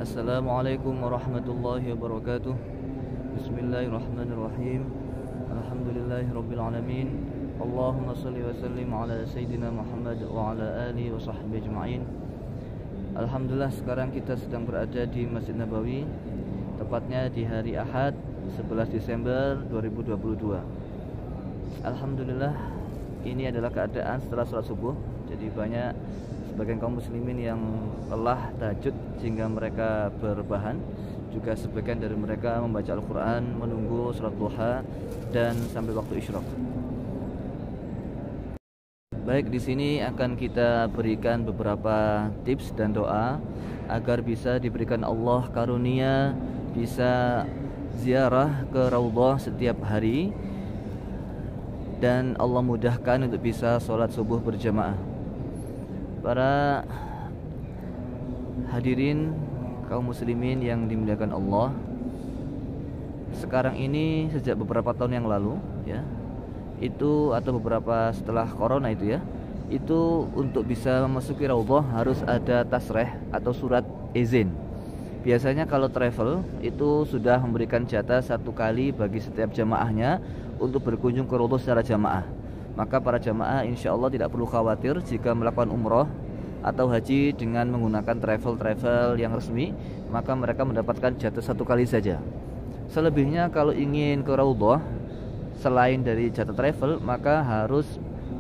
Assalamualaikum warahmatullahi wabarakatuh. Bismillahirrahmanirrahim. Alhamdulillahirabbil alamin. Allahumma shalli wa sallim ala sayyidina Muhammad wa ala alihi wa sahbihi ajma'in. Alhamdulillah, sekarang kita sedang berada di Masjid Nabawi, tepatnya di hari Ahad 11 Desember 2022. Alhamdulillah, ini adalah keadaan setelah sholat subuh. Jadi banyak sebagian kaum muslimin yang lelah tahajud sehingga mereka berbahan. Juga sebagian dari mereka membaca Al-Quran, menunggu sholat duha dan sampai waktu isyraq. Baik, di sini akan kita berikan beberapa tips dan doa agar bisa diberikan Allah karunia bisa ziarah ke Raudhah setiap hari dan Allah mudahkan untuk bisa sholat subuh berjamaah. Para hadirin kaum muslimin yang dimuliakan Allah, sekarang ini sejak beberapa tahun yang lalu ya, itu atau beberapa setelah corona itu untuk bisa memasuki Raudhah harus ada tasreh atau surat izin. Biasanya kalau travel itu sudah memberikan jatah 1 kali bagi setiap jamaahnya untuk berkunjung ke Raudhah secara jamaah. Maka para jamaah insya Allah tidak perlu khawatir jika melakukan umroh atau haji dengan menggunakan travel yang resmi, maka mereka mendapatkan jatah 1 kali saja. Selebihnya kalau ingin ke Raudhah selain dari jatah travel, maka harus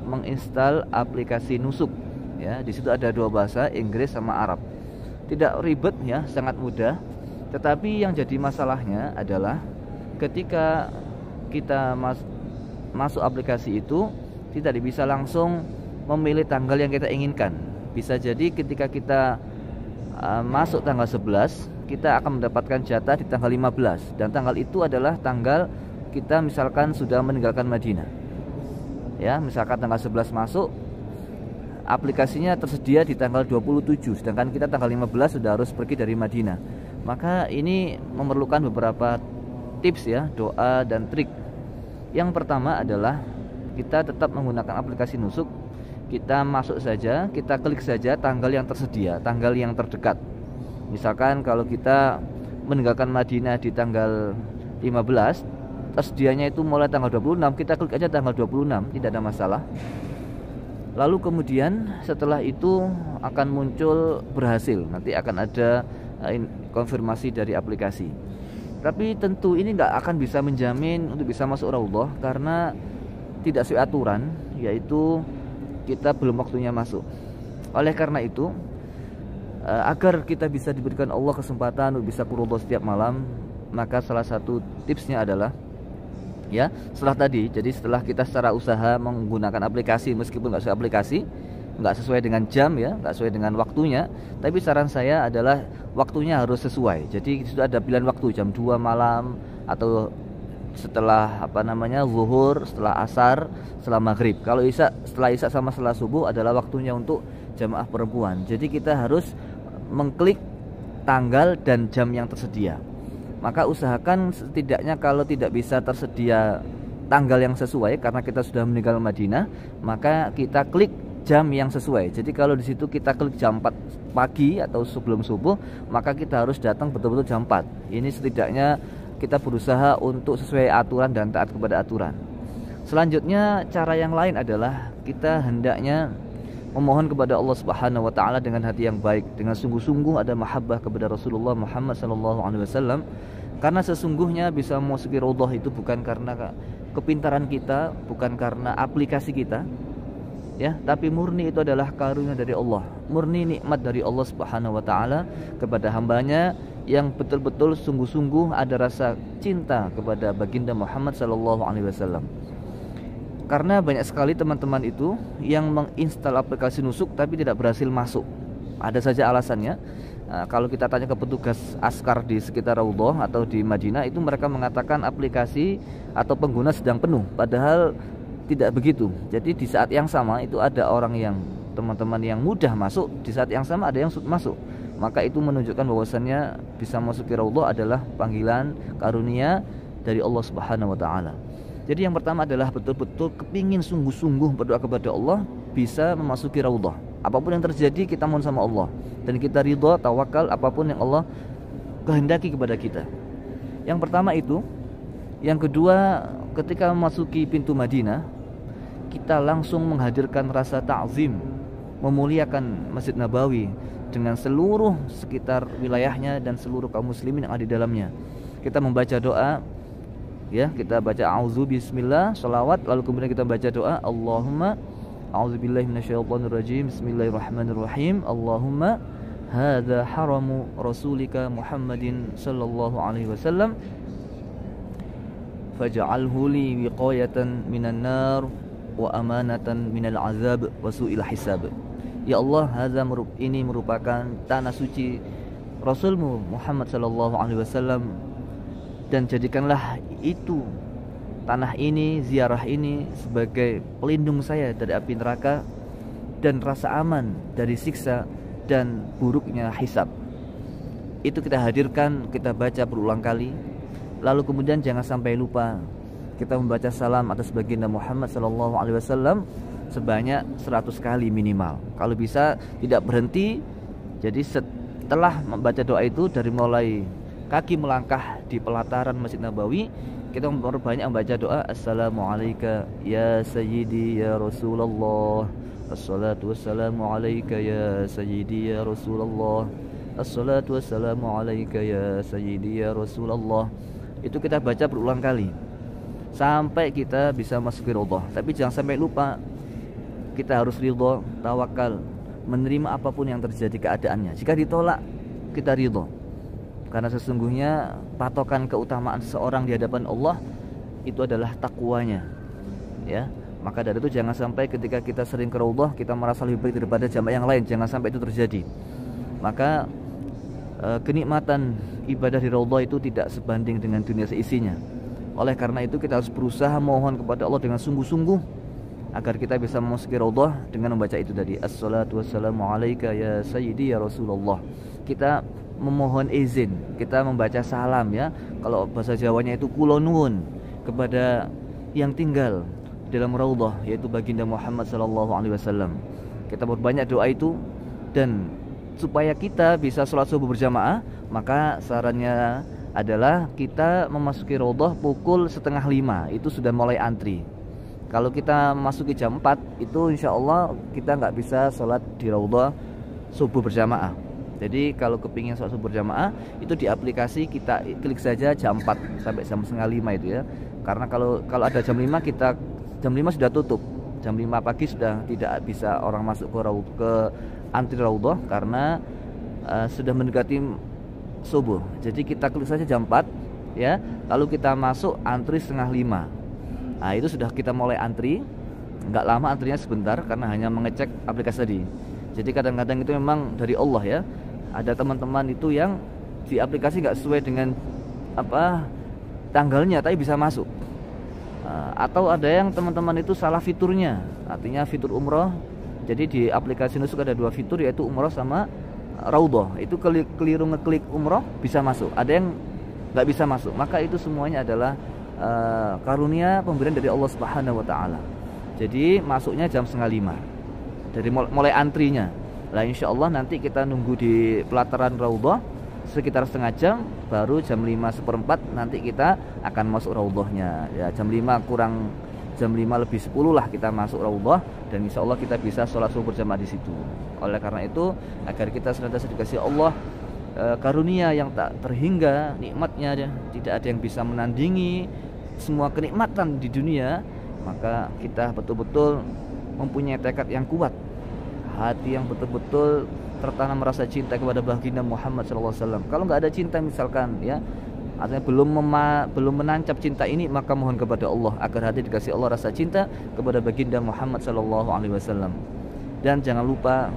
menginstal aplikasi Nusuk ya. Di situ ada 2 bahasa, Inggris sama Arab. Tidak ribet ya, sangat mudah. Tetapi yang jadi masalahnya adalah ketika kita masuk aplikasi itu tidak bisa langsung memilih tanggal yang kita inginkan. Bisa jadi ketika kita masuk tanggal 11, kita akan mendapatkan jatah di tanggal 15. Dan tanggal itu adalah tanggal kita misalkan sudah meninggalkan Madinah ya, misalkan tanggal 11 masuk, aplikasinya tersedia di tanggal 27, sedangkan kita tanggal 15 sudah harus pergi dari Madinah. Maka ini memerlukan beberapa tips ya, doa dan trik. Yang pertama adalah kita tetap menggunakan aplikasi Nusuk. Kita masuk saja, kita klik saja tanggal yang tersedia, tanggal yang terdekat. Misalkan kalau kita meninggalkan Madinah di tanggal 15, tersedianya itu mulai tanggal 26, kita klik aja tanggal 26, tidak ada masalah. Lalu kemudian setelah itu akan muncul berhasil, nanti akan ada konfirmasi dari aplikasi. Tapi tentu ini nggak akan bisa menjamin untuk bisa masuk Raudhah karena tidak sesuai aturan, yaitu kita belum waktunya masuk. Oleh karena itu, agar kita bisa diberikan Allah kesempatan untuk bisa ke Raudhah setiap malam, maka salah satu tipsnya adalah ya, setelah kita secara usaha menggunakan aplikasi, meskipun nggak sesuai aplikasi, nggak sesuai dengan jam ya, nggak sesuai dengan waktunya, tapi saran saya adalah waktunya harus sesuai. Jadi sudah ada pilihan waktu jam 2 malam atau setelah zuhur, setelah asar, setelah maghrib. Kalau setelah isya sama setelah subuh adalah waktunya untuk jamaah perempuan. Jadi kita harus mengklik tanggal dan jam yang tersedia. Maka usahakan setidaknya kalau tidak bisa tersedia tanggal yang sesuai karena kita sudah meninggal Madinah, maka kita klik jam yang sesuai. Jadi kalau di situ kita klik jam 4 pagi atau sebelum subuh, maka kita harus datang betul-betul jam 4. Ini setidaknya kita berusaha untuk sesuai aturan dan taat kepada aturan. Selanjutnya cara yang lain adalah kita hendaknya memohon kepada Allah Subhanahu wa taala dengan hati yang baik, dengan sungguh-sungguh ada mahabbah kepada Rasulullah Muhammad sallallahu alaihi wasallam. Karena sesungguhnya bisa memasuki Raudhah itu bukan karena kepintaran kita, bukan karena aplikasi kita ya, tapi murni itu adalah karunia dari Allah, murni nikmat dari Allah Subhanahu wa taala kepada hambanya yang betul-betul sungguh-sungguh ada rasa cinta kepada baginda Muhammad sallallahu alaihi wasallam. Karena banyak sekali teman-teman itu yang menginstal aplikasi Nusuk tapi tidak berhasil masuk. Ada saja alasannya. Kalau kita tanya ke petugas askar di sekitar Raudhah atau di Madinah, itu mereka mengatakan aplikasi atau pengguna sedang penuh, padahal tidak begitu. Jadi di saat yang sama itu ada orang yang teman-teman yang mudah masuk, di saat yang sama ada yang masuk. Maka itu menunjukkan bahwasannya bisa masuk ke Raudhah adalah panggilan karunia dari Allah Subhanahu wa taala. Jadi yang pertama adalah betul-betul kepingin sungguh-sungguh berdoa kepada Allah bisa memasuki Raudhah. Apapun yang terjadi kita mohon sama Allah dan kita ridha, tawakal apapun yang Allah kehendaki kepada kita. Yang pertama itu. Yang kedua, ketika memasuki pintu Madinah, kita langsung menghadirkan rasa ta'zim, memuliakan Masjid Nabawi dengan seluruh sekitar wilayahnya dan seluruh kaum muslimin yang ada di dalamnya. Kita membaca doa, ya, kita baca auzu bismillah, sholawat, lalu kemudian kita baca doa Allahumma a'udzubillahi minasyaitonirrajim, bismillahirrahmanirrahim, Allahumma hadza haramu rasulika Muhammadin sallallahu alaihi wasallam faj'alhu li wiqayatan minan nar wa amanatan minal azab wa su'il hisab. Ya Allah, ini merupakan tanah suci Rasulmu Muhammad sallallahu alaihi wasallam, dan jadikanlah itu, tanah ini, ziarah ini sebagai pelindung saya dari api neraka dan rasa aman dari siksa dan buruknya hisab. Itu kita hadirkan, kita baca berulang kali. Lalu kemudian jangan sampai lupa kita membaca salam atas baginda Muhammad sallallahu alaihi wasallam sebanyak 100 kali minimal. Kalau bisa tidak berhenti. Jadi setelah membaca doa itu, dari mulai kaki melangkah di pelataran Masjid Nabawi, kita memperbanyak membaca doa Assalamualaikum ya sayyidi ya Rasulullah, assalatu wassalamu alayka ya sayyidi ya Rasulullah, assalatu wassalamu alayka ya sayyidi ya Rasulullah. Itu kita baca berulang kali sampai kita bisa masuk ke ridha. Tapi jangan sampai lupa, kita harus ridha, tawakal, menerima apapun yang terjadi keadaannya. Jika ditolak, kita ridha, karena sesungguhnya patokan keutamaan seseorang di hadapan Allah itu adalah takwanya, ya. Maka dari itu jangan sampai ketika kita sering ke ridha kita merasa lebih baik daripada jamaah yang lain. Jangan sampai itu terjadi. Maka kenikmatan ibadah di ridha itu tidak sebanding dengan dunia seisinya. Oleh karena itu kita harus berusaha mohon kepada Allah dengan sungguh-sungguh agar kita bisa memasuki ridha dengan membaca itu tadi, assalatu wassalamu alayka ya sayyidi ya Rasulullah. Kita memohon izin, kita membaca salam, ya. Kalau bahasa Jawanya itu kula nuwun kepada yang tinggal dalam ridha, yaitu baginda Muhammad sallallahu alaihi wasallam. Kita berbanyak doa itu, dan supaya kita bisa sholat subuh berjamaah, maka sarannya adalah kita memasuki ridha pukul 4:30, itu sudah mulai antri. Kalau kita memasuki jam 4, itu insya Allah kita nggak bisa sholat di ridha subuh berjamaah. Jadi kalau kepingin sholat subuh berjamaah, itu di aplikasi kita klik saja jam 4 sampai jam 4:30 itu, ya. Karena kalau ada jam 5, kita jam 5 sudah tutup. Jam 5 pagi sudah tidak bisa orang masuk ke antri ridha karena sudah mendekati subuh. Jadi kita klik saja jam 4, ya. Lalu kita masuk antri 4:30. Nah, itu sudah kita mulai antri. Enggak lama antrinya, sebentar, karena hanya mengecek aplikasi tadi. Jadi kadang-kadang itu memang dari Allah, ya. Ada teman-teman itu yang di aplikasi nggak sesuai dengan tanggalnya, tapi bisa masuk. Atau ada yang teman-teman itu salah fiturnya, artinya fitur umroh. Jadi di aplikasi Nusuk ada 2 fitur, yaitu umroh sama ridha. Itu keliru ngeklik umroh bisa masuk, ada yang nggak bisa masuk. Maka itu semuanya adalah karunia pemberian dari Allah Subhanahu wa taala. Jadi masuknya jam 4:30 dari mulai antrinya. Lah insya Allah nanti kita nunggu di pelataran ridha sekitar setengah jam, baru jam 5:15 nanti kita akan masuk ridhanya. Ya, jam 5 lebih 10 lah kita masuk ridha, dan insya Allah kita bisa sholat subuh berjamaah di situ. Oleh karena itu, agar kita senantiasa dikasih Allah karunia yang tak terhingga nikmatnya, ya. Tidak ada yang bisa menandingi semua kenikmatan di dunia. Maka kita betul-betul mempunyai tekad yang kuat, hati yang betul-betul tertanam rasa cinta kepada baginda Muhammad SAW. Kalau nggak ada cinta misalkan, ya, artinya belum menancap cinta ini, maka mohon kepada Allah agar hati dikasih Allah rasa cinta kepada baginda Muhammad SAW. Dan jangan lupa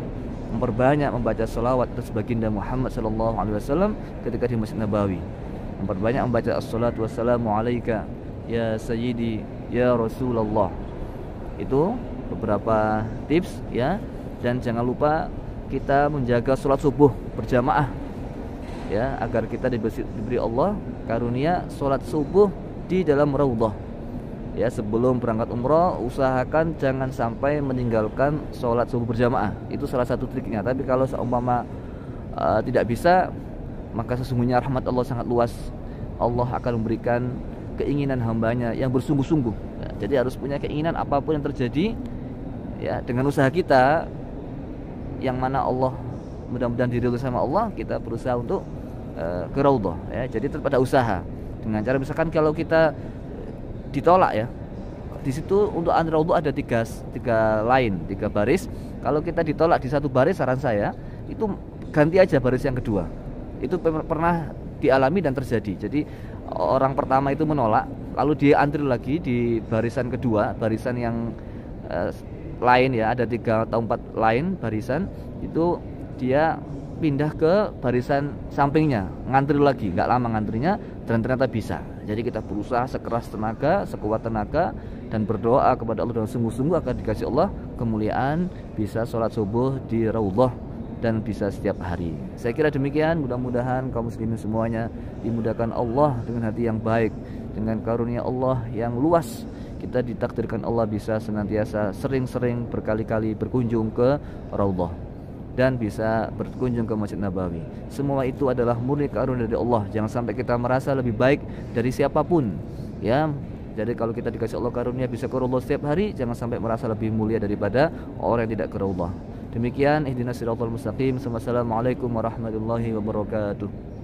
memperbanyak membaca sholawat atas baginda Muhammad SAW ketika di Masjid Nabawi. Memperbanyak membaca assalatu wassalamu alayka ya sayyidi ya Rasulullah. Itu beberapa tips, ya. Dan jangan lupa kita menjaga sholat subuh berjamaah, ya, agar kita diberi Allah karunia sholat subuh di dalam ridha. Ya, sebelum berangkat umroh usahakan jangan sampai meninggalkan sholat subuh berjamaah. Itu salah satu triknya. Tapi kalau seumpama tidak bisa, maka sesungguhnya rahmat Allah sangat luas. Allah akan memberikan keinginan hambanya yang bersungguh-sungguh. Ya, jadi harus punya keinginan apapun yang terjadi, ya dengan usaha kita, yang mana Allah mudah-mudahan diridhoi sama Allah, kita berusaha untuk ke raudhah. Ya, jadi tetap ada usaha. Dengan cara misalkan kalau kita ditolak ya, di situ untuk antri raudhah ada tiga baris. Kalau kita ditolak di satu baris, saran saya itu ganti aja baris yang kedua. Itu pernah dialami dan terjadi. Jadi orang pertama itu menolak, lalu dia antri lagi di barisan kedua, barisan yang lain ya, ada 3 atau 4 lain barisan, itu dia pindah ke barisan sampingnya, ngantri lagi, nggak lama ngantrinya, dan ternyata bisa. Jadi kita berusaha sekeras tenaga, sekuat tenaga, dan berdoa kepada Allah dengan sungguh-sungguh akan dikasih Allah kemuliaan, bisa sholat subuh di raudhah dan bisa setiap hari. Saya kira demikian. Mudah-mudahan kaum muslimin semuanya dimudahkan Allah dengan hati yang baik, dengan karunia Allah yang luas. Kita ditakdirkan Allah bisa senantiasa sering-sering berkali-kali berkunjung ke raudhah dan bisa berkunjung ke Masjid Nabawi. Semua itu adalah murni karunia dari Allah. Jangan sampai kita merasa lebih baik dari siapapun, ya. Jadi kalau kita dikasih Allah karunia bisa ke raudhah setiap hari, jangan sampai merasa lebih mulia daripada orang yang tidak ke raudhah. Demikian ihdinas siratal mustaqim. Wassalamualaikum warahmatullahi wabarakatuh.